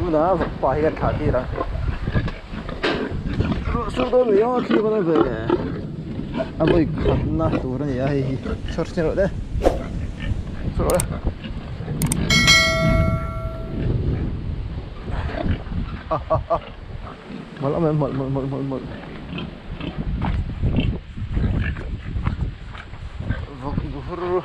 Luna Vawk pahi kan thati ra. Sudah lihat kiri mana be. Aboi khatna turun ya hi. Sorry deh. Sudah. Malam mal. Vawk buhur.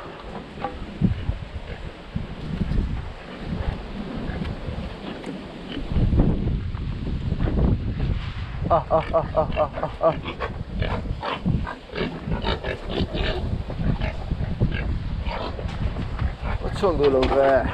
Chuông đôi lâu về.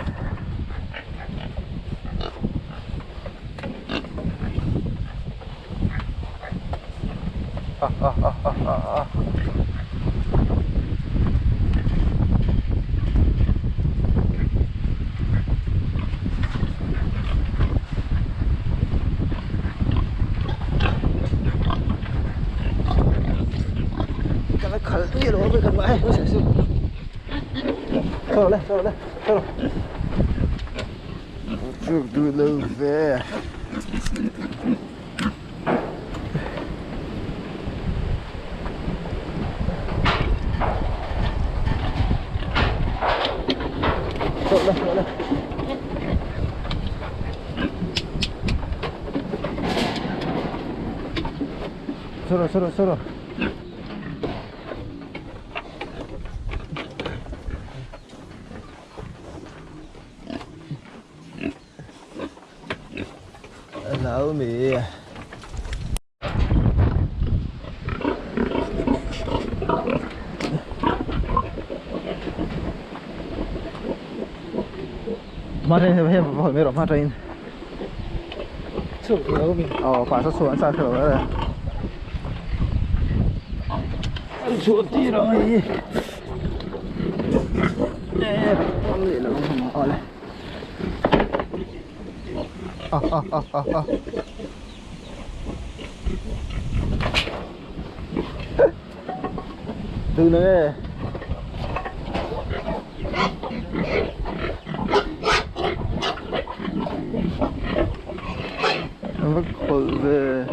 Cái khẩn như đó với gần mãi nó sẽ xuống. Thôi đây. Chuông đôi lâu về. Đây. Soro. Hello me. Marahin saya bawa merah marahin. Hello me. Oh, pasal suan saya kalau ada. Suoti lagi. Boleh lah sama oleh. Từ này nó vẫn khổ về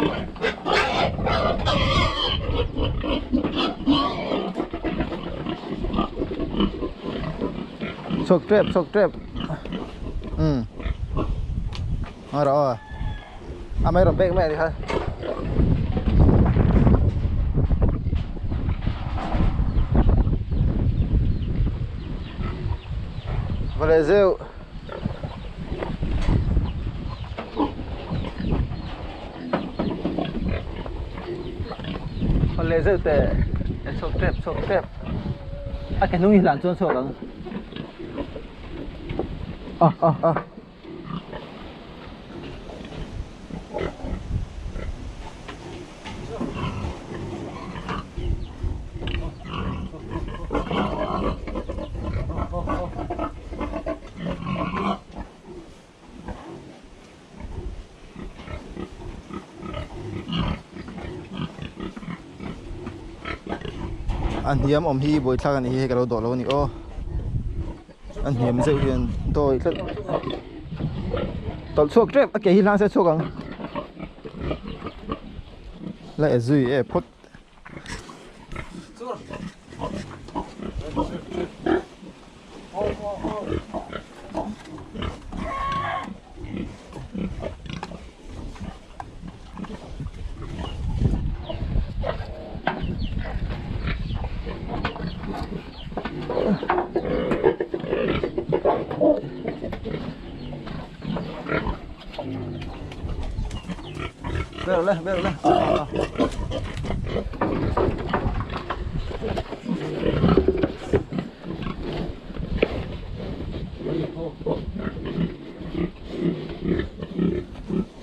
sọc trep rồi mấy đồng bê mẹ đi thôi Valeu. Valeu te. Sok trep. Cái nung làm chôn sổ lắm. Anh hiếm om hi bồi thang anh hi cái đầu đổ lâu nị ô anh hiếm dễ hiền tôi rất tận suộc trép cái hi lang sẽ suộc ang lại duy e phốt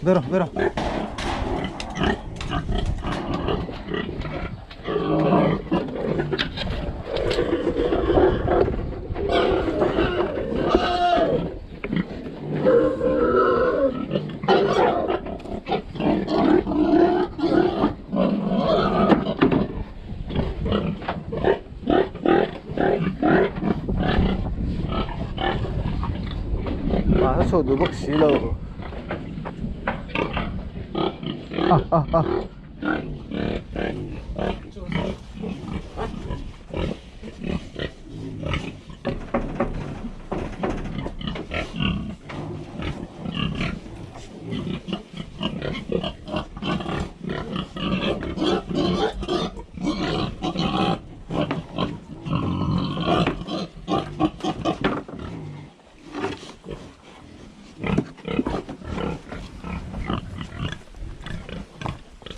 Ver. Vero. Số đuôi bốc xí lâu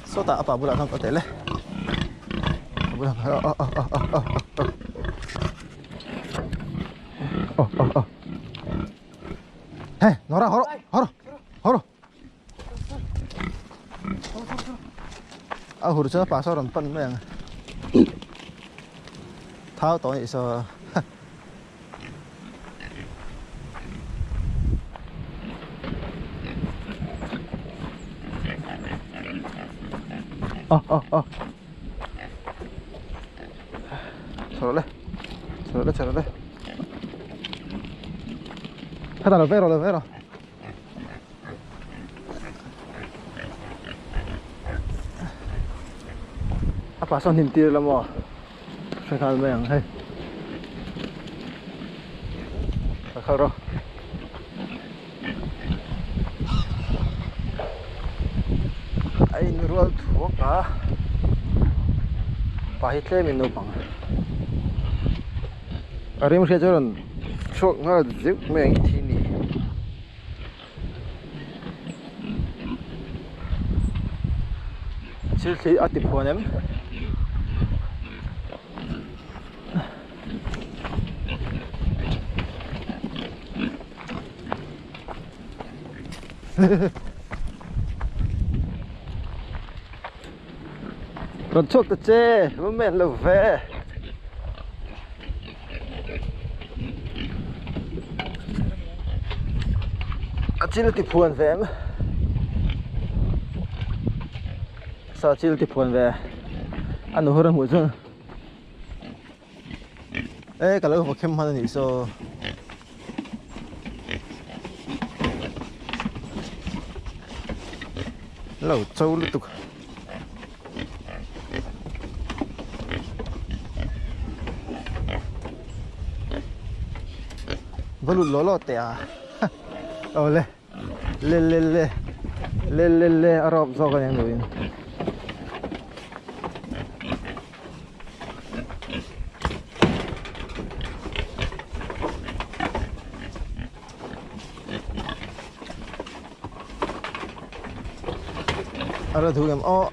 So tak apa pula kan hotel boleh. Hei, Nora, horo. À, huru cho bà sao làm phân mấy tháo tối sao Solo le. Guarda, lo vero. Apa son nim tir lamo. Sai kal me ang hey. Kharo. Ai nurual thuak a. Pahitle min no pang. Arim sia jaron chok nga zik me ang thini. Silsi ati phonem. Còn chốt tờ chê, bố mẹ lầu về. Chỉ là tiếp buồn về em. Sao chỉ là tiếp buồn về? Anh nó hơn một chút. Ê, cả lớp học kem hơn thì sao? Lẩu trâu liên tục. Vẫn lụt ló tè à? Le Arab sao cái này rồi? Ara thu em o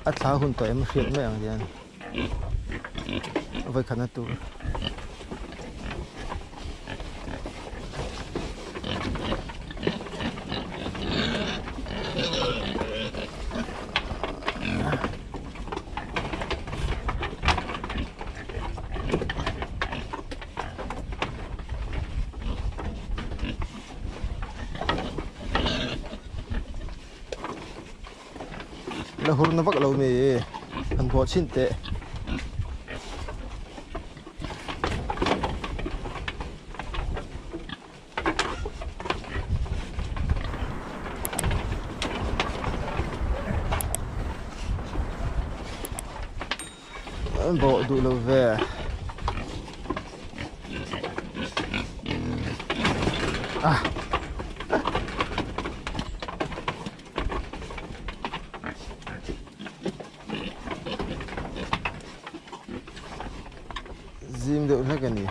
at sa hun to em khiet me ang dian vai khana tu là hur na vak lo me an bo chin te an bo du lo ve zim được cái này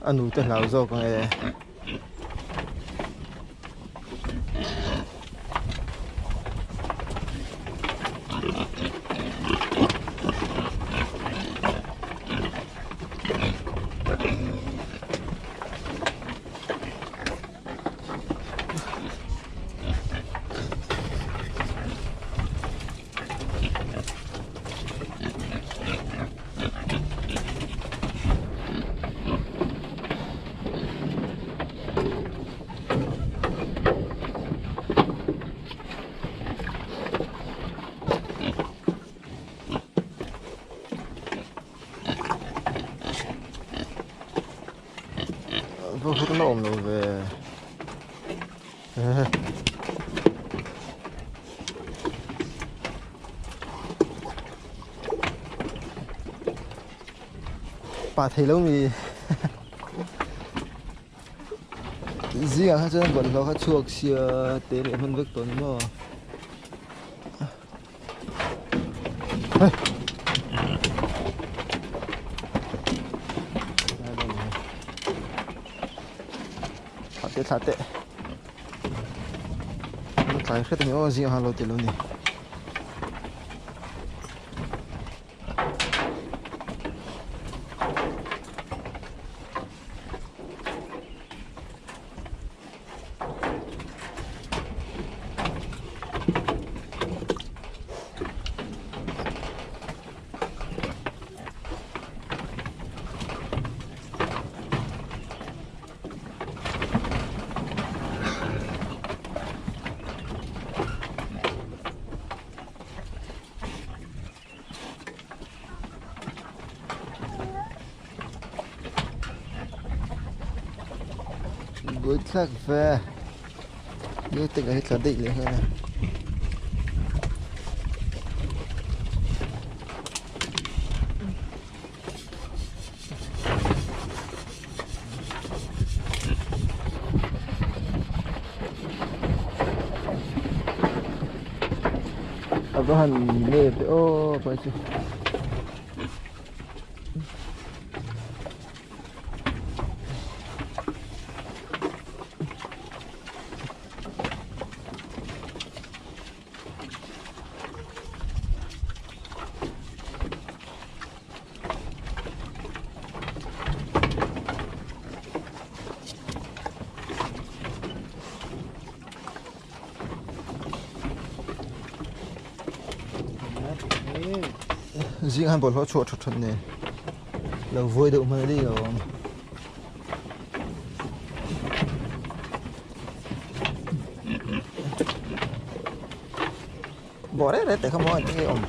anh út tên nào rồi con này Có hút nó ôm rồi về. Bà thấy lâu thì gì à, cho nên bọn nó có chuộc xìa tế để phân vứt tốn mà. Sate. Nó cái khét nhiều gì hà lô tiền luôn đi. Good luck về. Như tình ấy là định liền hơn này. Apa han ni oh apa sih? Riêng hắn bỏ lỡ chuột thật nè, là vui được mà đi rồi. Bỏ đấy tại không có cái ổng.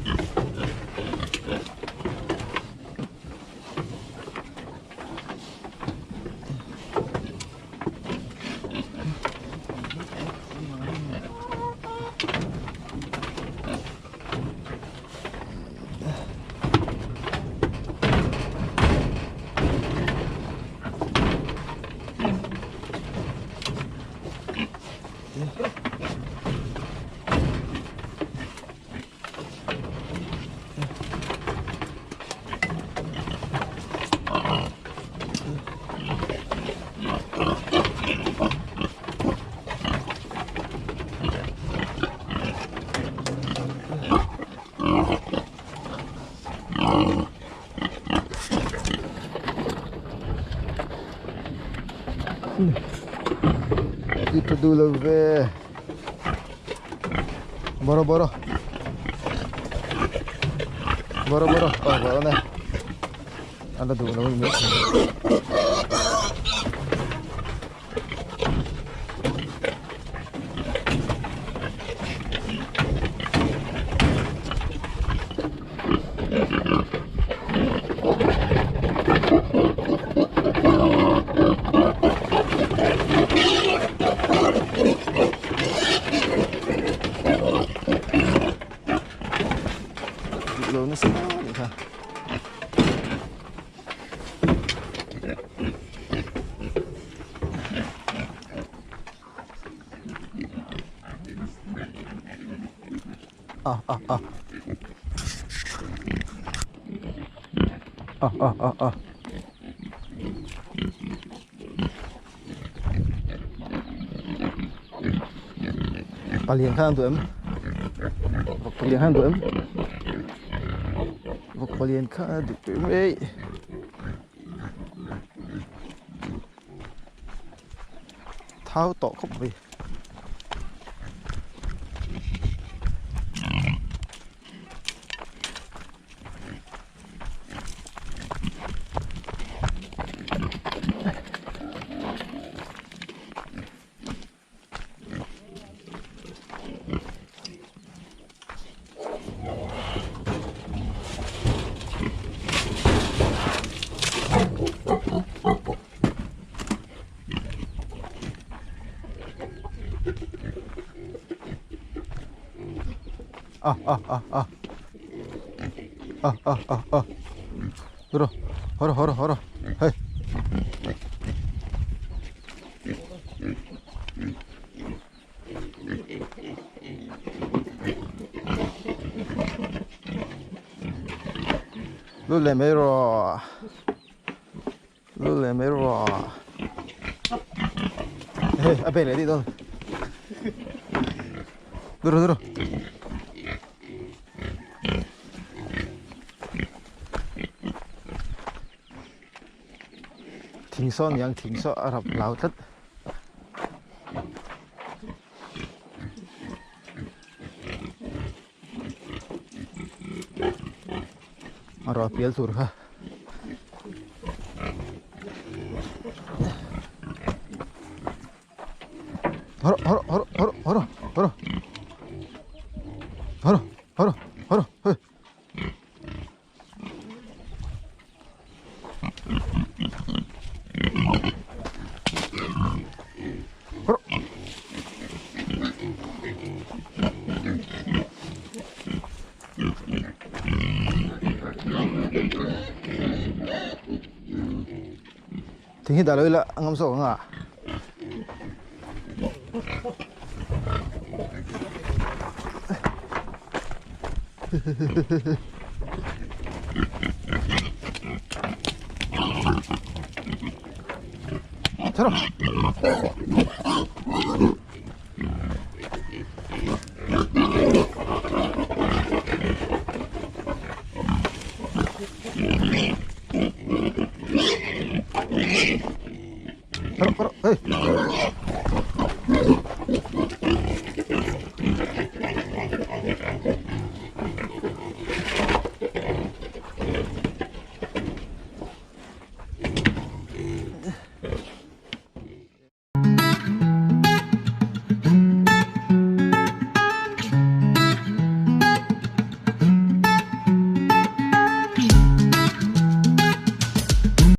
Itu dulu be. Boro-boro. Boro-boro. Oh, boro nih. Ada dulu ini. Nó sẽ được ha. Palihan kan tụi em. Palihan tụi em. Vok palihan kan tụi em ấy. Tháo tỏ khóc về. 들어. 걸어. 헤이. 룰레메로. 헤이, 앞에 레디 넌. 들어. tingson yang tingso Arab Laut. Arab piel surga. Horo. Hey. Tinggi dah lah ngam so nga. Terus.